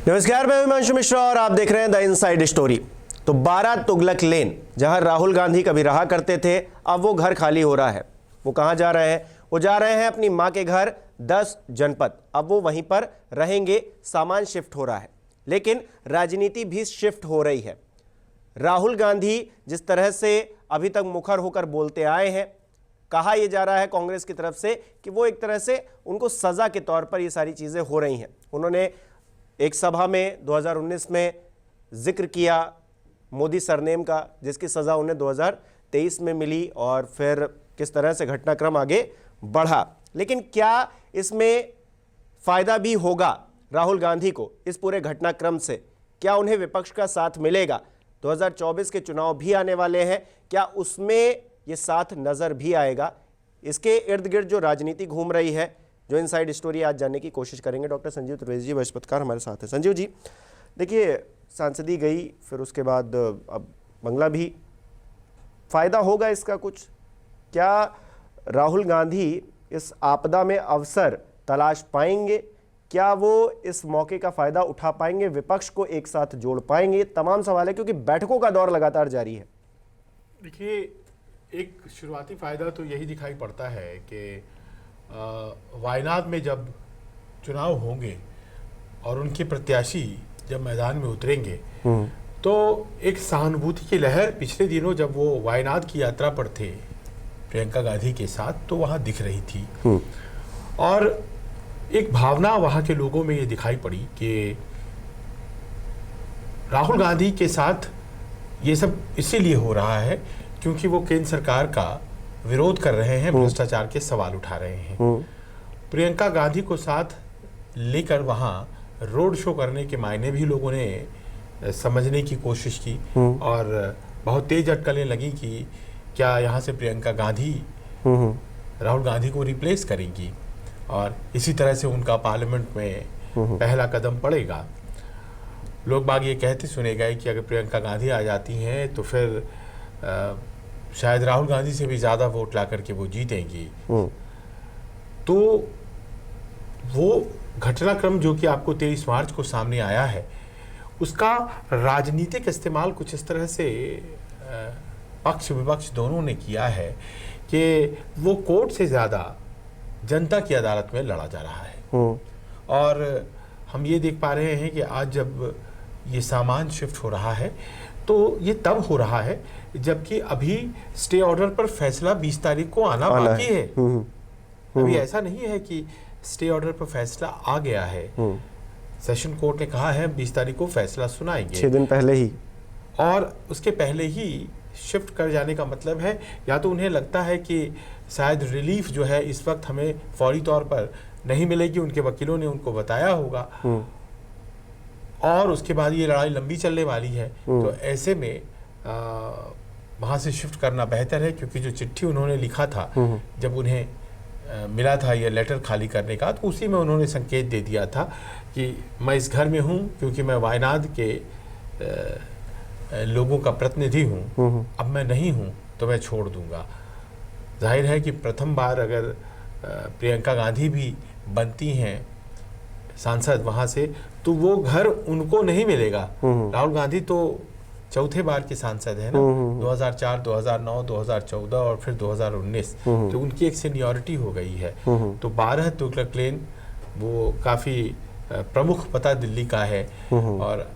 नमस्कार, मैं हिमांशु मिश्रा और आप देख रहे हैं द इनसाइड स्टोरी। तो 12 तुगलक लेन, जहां राहुल गांधी कभी रहा करते थे, अब वो घर खाली हो रहा है। वो कहां जा रहे हैं? वो जा रहे हैं अपनी मां के घर 10 जनपद। अब वो वहीं पर रहेंगे। सामान शिफ्ट हो रहा है, लेकिन राजनीति भी शिफ्ट हो रही है। राहुल गांधी जिस तरह से अभी तक मुखर होकर बोलते आए हैं, कहा यह जा रहा है कांग्रेस की तरफ से कि वो एक तरह से उनको सजा के तौर पर ये सारी चीजें हो रही हैं। उन्होंने एक सभा में 2019 में जिक्र किया मोदी सरनेम का, जिसकी सजा उन्हें 2023 में मिली और फिर किस तरह से घटनाक्रम आगे बढ़ा। लेकिन क्या इसमें फायदा भी होगा राहुल गांधी को इस पूरे घटनाक्रम से? क्या उन्हें विपक्ष का साथ मिलेगा? 2024 के चुनाव भी आने वाले हैं, क्या उसमें ये साथ नजर भी आएगा? इसके इर्द गिर्द जो राजनीति घूम रही है, जो इनसाइड स्टोरी आज जानने की कोशिश करेंगे। डॉक्टर संजीव त्रिवेदी जी बृहस्पतिकार हमारे साथ हैं। संजीव जी, देखिए, सांसदी गई, फिर उसके बाद अब बंगला भी, फायदा होगा इसका कुछ? क्या राहुल गांधी इस आपदा में अवसर तलाश पाएंगे? क्या वो इस मौके का फायदा उठा पाएंगे? विपक्ष को एक साथ जोड़ पाएंगे? तमाम सवाल है, क्योंकि बैठकों का दौर लगातार जारी है। देखिए, एक शुरुआती फायदा तो यही दिखाई पड़ता है कि वायनाड में जब चुनाव होंगे और उनके प्रत्याशी जब मैदान में उतरेंगे तो एक सहानुभूति की लहर पिछले दिनों जब वो वायनाड की यात्रा पर थे प्रियंका गांधी के साथ, तो वहाँ दिख रही थी। और एक भावना वहाँ के लोगों में ये दिखाई पड़ी कि राहुल गांधी के साथ ये सब इसीलिए हो रहा है क्योंकि वो केंद्र सरकार का विरोध कर रहे हैं, भ्रष्टाचार के सवाल उठा रहे हैं। प्रियंका गांधी को साथ लेकर वहाँ रोड शो करने के मायने भी लोगों ने समझने की कोशिश की और बहुत तेज अटकलें लगी कि क्या यहाँ से प्रियंका गांधी राहुल गांधी को रिप्लेस करेंगी और इसी तरह से उनका पार्लियामेंट में पहला कदम पड़ेगा। लोग बाग ये कहते सुने गए कि अगर प्रियंका गांधी आ जाती हैं तो फिर शायद राहुल गांधी से भी ज़्यादा वोट ला करके वो जीतेंगी। तो वो घटनाक्रम जो कि आपको 23 मार्च को सामने आया है, उसका राजनीतिक इस्तेमाल कुछ इस तरह से पक्ष विपक्ष दोनों ने किया है कि वो कोर्ट से ज़्यादा जनता की अदालत में लड़ा जा रहा है। और हम ये देख पा रहे हैं कि आज जब ये सामान शिफ्ट हो रहा है तो ये तब हो रहा है जबकि अभी स्टे ऑर्डर पर फैसला 20 तारीख को आना बाकी है। अभी ऐसा नहीं है कि स्टे ऑर्डर पर फैसला आ गया है। सेशन कोर्ट ने कहा है 20 तारीख को फैसला सुनाएंगे, 6 दिन पहले ही। और उसके पहले ही शिफ्ट कर जाने का मतलब है या तो उन्हें लगता है कि शायद रिलीफ जो है इस वक्त हमें फौरी तौर पर नहीं मिलेगी, उनके वकीलों ने उनको बताया होगा, और उसके बाद ये लड़ाई लंबी चलने वाली है। तो ऐसे में वहाँ से शिफ्ट करना बेहतर है, क्योंकि जो चिट्ठी उन्होंने लिखा था जब उन्हें मिला था ये लेटर खाली करने का, तो उसी में उन्होंने संकेत दे दिया था कि मैं इस घर में हूँ क्योंकि मैं वायनाड के लोगों का प्रतिनिधि हूँ, अब मैं नहीं हूँ तो मैं छोड़ दूंगा। जाहिर है कि प्रथम बार अगर प्रियंका गांधी भी बनती हैं सांसद वहाँ से, तो वो घर उनको नहीं मिलेगा। राहुल गांधी तो चौथे बार के सांसद है ना, 2004, 2009, 2014 और फिर 2019, तो उनकी एक सीनियरिटी हो गई है। तो 12 तुगलक लेन वो काफ़ी प्रमुख पता दिल्ली का है, और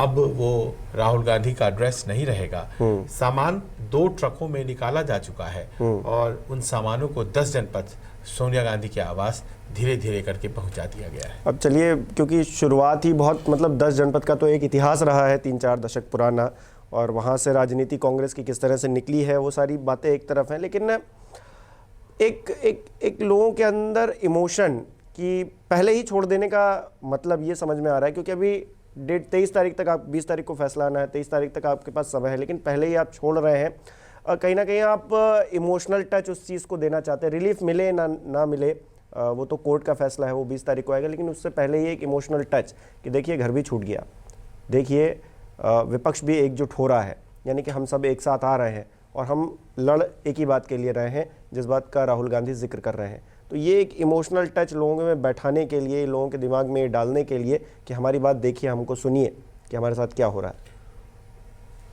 अब वो राहुल गांधी का एड्रेस नहीं रहेगा। सामान 2 ट्रकों में निकाला जा चुका है और उन सामानों को 10 जनपद सोनिया गांधी के आवास धीरे धीरे करके पहुंचा दिया गया है। अब चलिए, क्योंकि शुरुआत ही बहुत, मतलब 10 जनपद का तो एक इतिहास रहा है 3-4 दशक पुराना, और वहाँ से राजनीति कांग्रेस की किस तरह से निकली है, वो सारी बातें एक तरफ हैं। लेकिन एक लोगों के अंदर इमोशन की पहले ही छोड़ देने का मतलब ये समझ में आ रहा है, क्योंकि अभी डेट 23 तारीख तक, आप 20 तारीख को फैसला आना है, 23 तारीख तक आपके पास समय है, लेकिन पहले ही आप छोड़ रहे हैं। कहीं ना कहीं आप इमोशनल टच उस चीज़ को देना चाहते हैं। रिलीफ मिले ना मिले, वो तो कोर्ट का फैसला है, वो 20 तारीख को आएगा, लेकिन उससे पहले ही एक इमोशनल टच कि देखिए घर भी छूट गया, देखिए विपक्ष भी एकजुट हो रहा है, यानी कि हम सब एक साथ आ रहे हैं और हम लड़ एक ही बात के लिए रहे हैं, जिस बात का राहुल गांधी जिक्र कर रहे हैं। तो ये एक इमोशनल टच लोगों में बैठाने के लिए, लोगों के दिमाग में डालने के लिए कि हमारी बात देखिए, हमको सुनिए कि हमारे साथ क्या हो रहा है।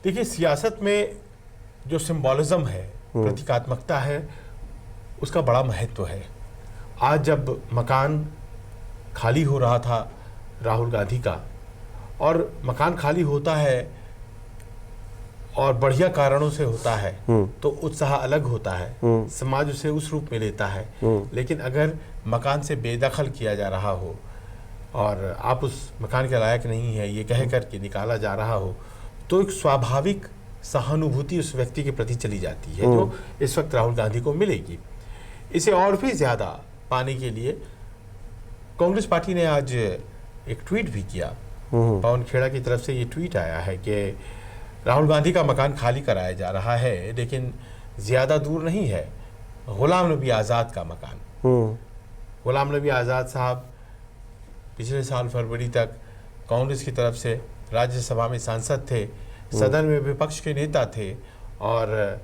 देखिए, सियासत में जो सिंबॉलिज्म है, प्रतीकात्मकता है, उसका बड़ा महत्व है। आज जब मकान खाली हो रहा था राहुल गांधी का, और मकान खाली होता है और बढ़िया कारणों से होता है तो उत्साह अलग होता है, समाज उसे उस रूप में लेता है। लेकिन अगर मकान से बेदखल किया जा रहा हो और आप उस मकान के लायक नहीं है ये कह कर के निकाला जा रहा हो, तो एक स्वाभाविक सहानुभूति उस व्यक्ति के प्रति चली जाती है जो इस वक्त राहुल गांधी को मिलेगी। इसे और भी ज़्यादा पाने के लिए कांग्रेस पार्टी ने आज एक ट्वीट भी किया। पवन खेड़ा की तरफ से ये ट्वीट आया है कि राहुल गांधी का मकान खाली कराया जा रहा है, लेकिन ज़्यादा दूर नहीं है गुलाम नबी आज़ाद का मकान। गुलाम नबी आज़ाद साहब पिछले साल फरवरी तक कांग्रेस की तरफ से राज्यसभा में सांसद थे, सदन में विपक्ष के नेता थे, और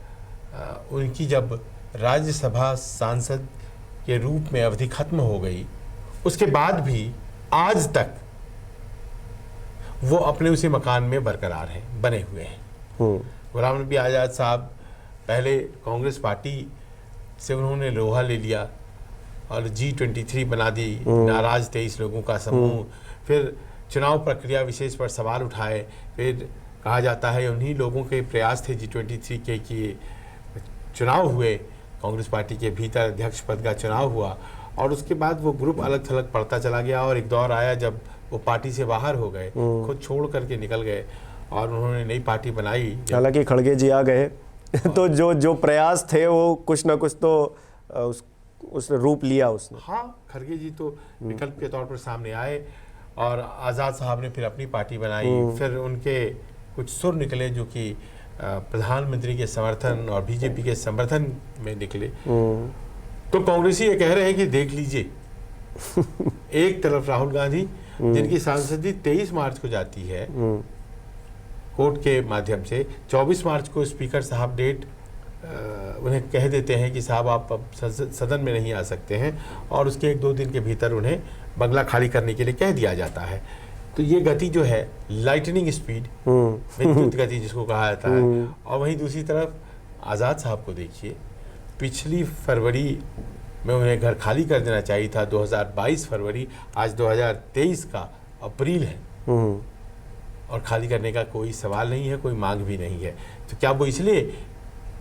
उनकी जब राज्यसभा सांसद के रूप में अवधि खत्म हो गई, उसके बाद भी आज तक वो अपने उसी मकान में बरकरार हैं, बने हुए हैं। गुलाम नबी आज़ाद साहब पहले कांग्रेस पार्टी से उन्होंने लोहा ले लिया और G23 बना दी, नाराज 23 लोगों का समूह। फिर चुनाव प्रक्रिया विशेष पर सवाल उठाए। फिर कहा जाता है उन्हीं लोगों के प्रयास थे G23 के कि चुनाव हुए, कांग्रेस पार्टी के भीतर अध्यक्ष पद का चुनाव हुआ, और उसके बाद वो ग्रुप अलग थलग पड़ता चला गया। और एक दौर आया जब वो पार्टी से बाहर हो गए, खुद छोड़ करके निकल गए और उन्होंने नई पार्टी बनाई। हालांकि खड़गे जी आ गए तो जो प्रयास थे वो कुछ ना कुछ तो उस रूप लिया उसने। हाँ, खड़गे जी तो विकल्प के तौर पर सामने आए और आज़ाद साहब ने फिर अपनी पार्टी बनाई। फिर उनके कुछ सुर निकले जो कि प्रधानमंत्री के समर्थन और बीजेपी के समर्थन में निकले। तो कांग्रेसी ये कह रहे हैं कि देख लीजिए, एक तरफ राहुल गांधी जिनकी सांसदी 23 मार्च को जाती है कोर्ट के माध्यम से, 24 मार्च को स्पीकर साहब डेट उन्हें कह देते हैं कि साहब आप अब सदन में नहीं आ सकते हैं, और उसके 1-2 दिन के भीतर उन्हें बंगला खाली करने के लिए कह दिया जाता है। तो ये गति जो है, लाइटनिंग स्पीड, विद्युत गति जिसको कहा जाता है। और वहीं दूसरी तरफ आज़ाद साहब को देखिए, पिछली फरवरी में उन्हें घर खाली कर देना चाहिए था, 2022 फरवरी, आज 2023 का अप्रैल है, और खाली करने का कोई सवाल नहीं है, कोई मांग भी नहीं है। तो क्या वो इसलिए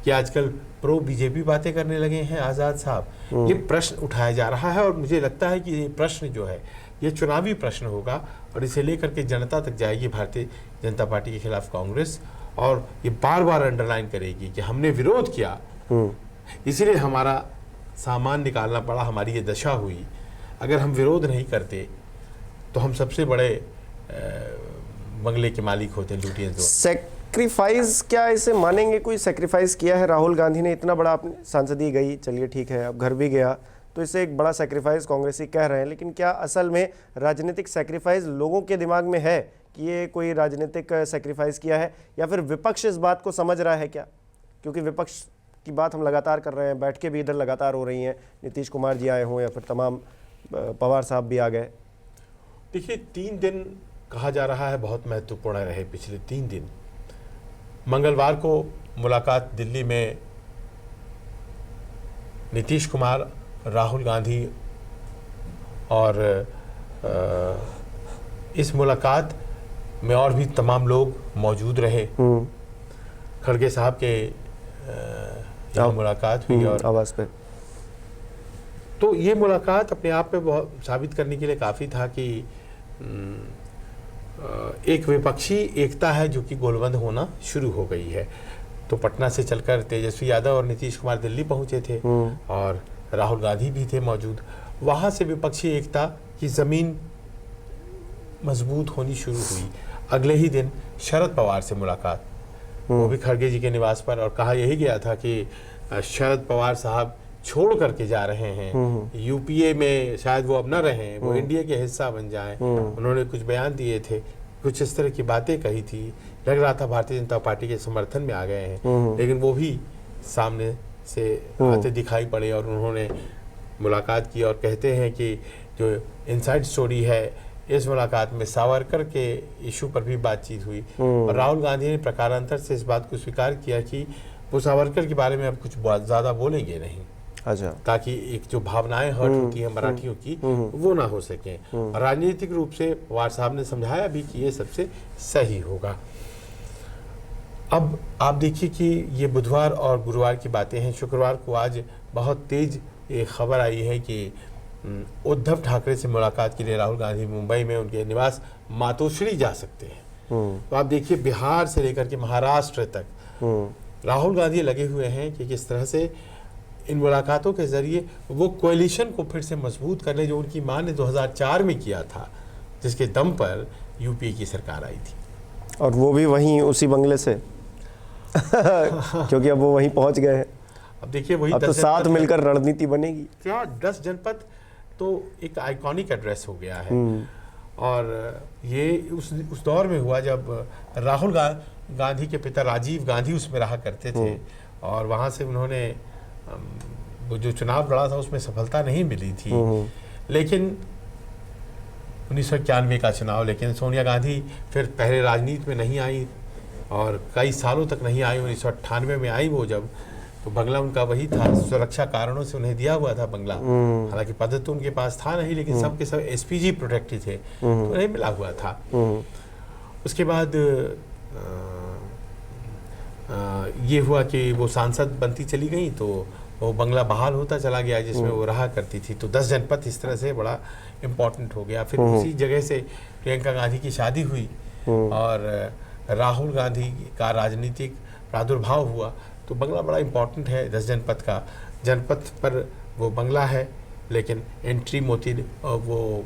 कि आजकल प्रो बीजेपी बातें करने लगे हैं आज़ाद साहब? ये प्रश्न उठाया जा रहा है, और मुझे लगता है कि ये प्रश्न जो है ये चुनावी प्रश्न होगा, और इसे लेकर के जनता तक जाएगी भारतीय जनता पार्टी के खिलाफ कांग्रेस, और ये बार बार अंडरलाइन करेगी कि हमने विरोध किया, इसीलिए हमारा सामान निकालना पड़ा, हमारी ये दशा हुई। अगर हम विरोध नहीं करते तो हम सबसे बड़े बंगले के मालिक होते, लुटियंस। सेक्रीफाइस, क्या इसे मानेंगे कोई सेक्रीफाइस किया है राहुल गांधी ने? इतना बड़ा अपनी सांसदी गई, चलिए ठीक है, अब घर भी गया, तो इसे एक बड़ा सेक्रीफाइस कांग्रेसी कह रहे हैं, लेकिन क्या असल में राजनीतिक सेक्रीफाइस लोगों के दिमाग में है कि ये कोई राजनीतिक सेक्रीफाइस किया है, या फिर विपक्ष इस बात को समझ रहा है क्या? क्योंकि विपक्ष की बात हम लगातार कर रहे हैं, बैठ के भी इधर लगातार हो रही हैं, नीतीश कुमार जी आए हों या फिर तमाम पवार साहब भी आ गए। देखिए, 3 दिन कहा जा रहा है बहुत महत्वपूर्ण रहे। पिछले 3 दिन, मंगलवार को मुलाकात दिल्ली में नीतीश कुमार, राहुल गांधी, और इस मुलाकात में और भी तमाम लोग मौजूद रहे। खड़गे साहब के यहाँ मुलाकात हुई और आवाज़ पे। तो ये मुलाकात अपने आप में बहुत साबित करने के लिए काफ़ी था कि एक विपक्षी एकता है जो कि गोलबंद होना शुरू हो गई है। तो पटना से चलकर तेजस्वी यादव और नीतीश कुमार दिल्ली पहुंचे थे, और राहुल गांधी भी थे मौजूद। वहाँ से विपक्षी एकता की ज़मीन मजबूत होनी शुरू हुई। अगले ही दिन शरद पवार से मुलाकात, वो भी खड़गे जी के निवास पर, और कहा यही गया था कि शरद पवार साहब छोड़ करके जा रहे हैं, यूपीए में शायद वो अब न रहें, वो एनडीए के हिस्सा बन जाएं। उन्होंने कुछ बयान दिए थे, कुछ इस तरह की बातें कही थी। लग रहा था भारतीय जनता पार्टी के समर्थन में आ गए हैं, लेकिन वो भी सामने से आते दिखाई पड़े, और उन्होंने मुलाकात की और कहते हैं कि जो इनसाइड स्टोरी है, इस मुलाकात में सावरकर के इशू पर भी बातचीत हुई और राहुल गांधी ने प्रकारांतर से इस बात को स्वीकार किया कि वो सावरकर के बारे में अब कुछ ज़्यादा बोलेंगे नहीं। अच्छा। ताकि एक जो भावनाएं हर्ट होती हैं मराठियों की वो ना हो सके। और राजनीतिक रूप से पवार साहब ने समझाया भी कि ये सबसे सही होगा। अब आप देखिए कि ये बुधवार और गुरुवार की बातें हैं। शुक्रवार को आज बहुत तेज ये खबर आई है कि उद्धव ठाकरे से मुलाकात के लिए राहुल गांधी मुंबई में उनके निवास मातोश्री जा सकते हैं। तो आप देखिए बिहार से लेकर के महाराष्ट्र तक राहुल गांधी लगे हुए हैं कि किस तरह से इन मुलाकातों के जरिए वो कोएलिशन को फिर से मजबूत कर ले जो उनकी मां ने 2004 में किया था, जिसके दम पर यूपीए की सरकार आई थी। और वो भी वहीं उसी बंगले से क्योंकि अब वो वहीं पहुंच गए हैं। अब देखिए वही अब तो साथ मिलकर रणनीति बनेगी। क्या 10 जनपद तो एक आइकॉनिक एड्रेस हो गया है। और ये उस दौर में हुआ जब राहुल गांधी के पिता राजीव गांधी उसमें रहा करते थे और वहाँ से उन्होंने वो जो चुनाव लड़ा था उसमें सफलता नहीं मिली थी। लेकिन 1991 का चुनाव, लेकिन सोनिया गांधी फिर पहले राजनीति में नहीं आई और कई सालों तक नहीं आई। 1998 में आई वो जब, तो बंगला उनका वही था, सुरक्षा कारणों से उन्हें दिया हुआ था बंगला। हालांकि पद तो उनके पास था नहीं, लेकिन सब के सब एसपीजी प्रोटेक्टेड थे तो उन्हें मिला हुआ था। उसके बाद ये हुआ कि वो सांसद बनती चली गई तो वो बंगला बहाल होता चला गया जिसमें वो रहा करती थी। तो 10 जनपद इस तरह से बड़ा इम्पोर्टेंट हो गया। फिर उसी जगह से प्रियंका गांधी की शादी हुई और राहुल गांधी का राजनीतिक प्रादुर्भाव हुआ। तो बंगला बड़ा इम्पोर्टेंट है 10 जनपद का। जनपद पर वो बंगला है, लेकिन एंट्री मोती वो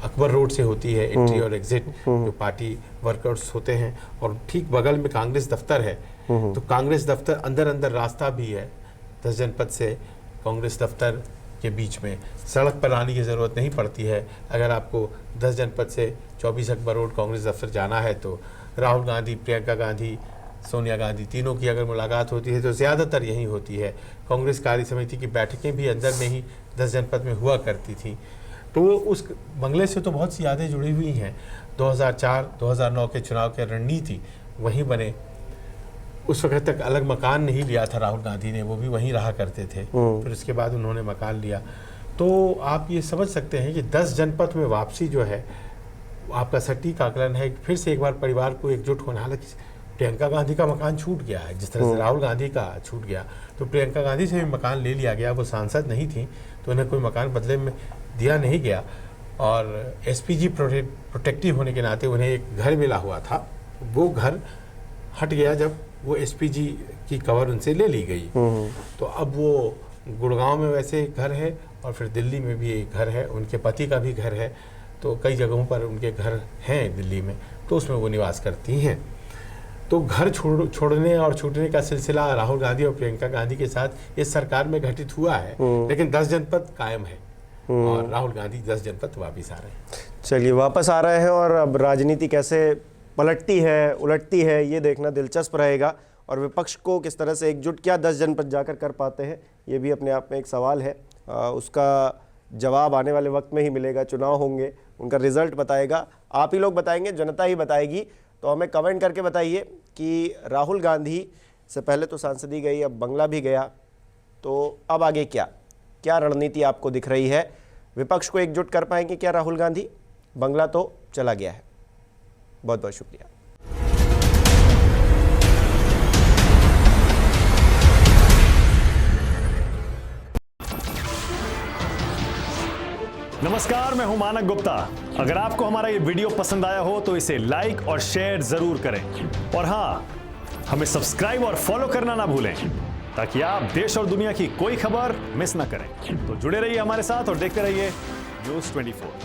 अकबर रोड से होती है, एंट्री और एग्जिट जो पार्टी वर्कर्स होते हैं। और ठीक बगल में कांग्रेस दफ्तर है, तो कांग्रेस दफ्तर अंदर अंदर रास्ता भी है 10 जनपद से कांग्रेस दफ्तर के बीच में। सड़क पर आने की ज़रूरत नहीं पड़ती है। अगर आपको 10 जनपद से 24 अकबर रोड कांग्रेस दफ्तर जाना है तो राहुल गांधी, प्रियंका गांधी, सोनिया गांधी तीनों की अगर मुलाकात होती है तो ज़्यादातर यही होती है। कांग्रेस कार्य समिति की बैठकें भी अंदर में ही 10 जनपद में हुआ करती थी। तो उस बंगले से तो बहुत सी यादें जुड़ी हुई हैं। 2004-2009 के चुनाव के रणनीति वहीं बने। उस वक्त तक अलग मकान नहीं लिया था राहुल गांधी ने, वो भी वहीं रहा करते थे। फिर उसके बाद उन्होंने मकान लिया। तो आप ये समझ सकते हैं कि 10 जनपद में वापसी जो है आपका सटीक आकलन है। फिर से एक बार परिवार को एकजुट होना। हालांकि प्रियंका गांधी का मकान छूट गया है जिस तरह से राहुल गांधी का छूट गया, तो प्रियंका गांधी से भी मकान ले लिया गया। वो सांसद नहीं थी तो उन्हें कोई मकान बदले में दिया नहीं गया और एसपीजी प्रोटेक्टिव होने के नाते उन्हें एक घर मिला हुआ था। वो घर हट गया जब वो एसपीजी की कवर उनसे ले ली गई। तो अब वो गुड़गांव में वैसे घर है और फिर दिल्ली में भी एक घर है, उनके पति का भी घर है। तो कई जगहों पर उनके घर हैं दिल्ली में, तो उसमें वो निवास करती हैं। तो घर छोड़ने और छूटने का सिलसिला राहुल गांधी और प्रियंका गांधी के साथ इस सरकार में घटित हुआ है, लेकिन 10 जनपद कायम है और राहुल गांधी 10 जनपद वापिस आ रहे हैं। चलिए, वापस आ रहे हैं और अब राजनीति कैसे पलटती है, उलटती है, ये देखना दिलचस्प रहेगा। और विपक्ष को किस तरह से एकजुट क्या 10 जनपद जाकर कर पाते हैं, ये भी अपने आप में एक सवाल है। उसका जवाब आने वाले वक्त में ही मिलेगा। चुनाव होंगे, उनका रिजल्ट बताएगा, आप ही लोग बताएंगे, जनता ही बताएगी। तो हमें कमेंट करके बताइए कि राहुल गांधी से पहले तो सांसदी गई, अब बंगला भी गया, तो अब आगे क्या रणनीति आपको दिख रही है? विपक्ष को एकजुट कर पाएंगे क्या राहुल गांधी? बंगला तो चला गया है। बहुत बहुत शुक्रिया। नमस्कार, मैं हूं मानक गुप्ता। अगर आपको हमारा ये वीडियो पसंद आया हो तो इसे लाइक और शेयर जरूर करें और हां, हमें सब्सक्राइब और फॉलो करना ना भूलें ताकि आप देश और दुनिया की कोई खबर मिस ना करें। तो जुड़े रहिए हमारे साथ और देखते रहिए न्यूज़ 24।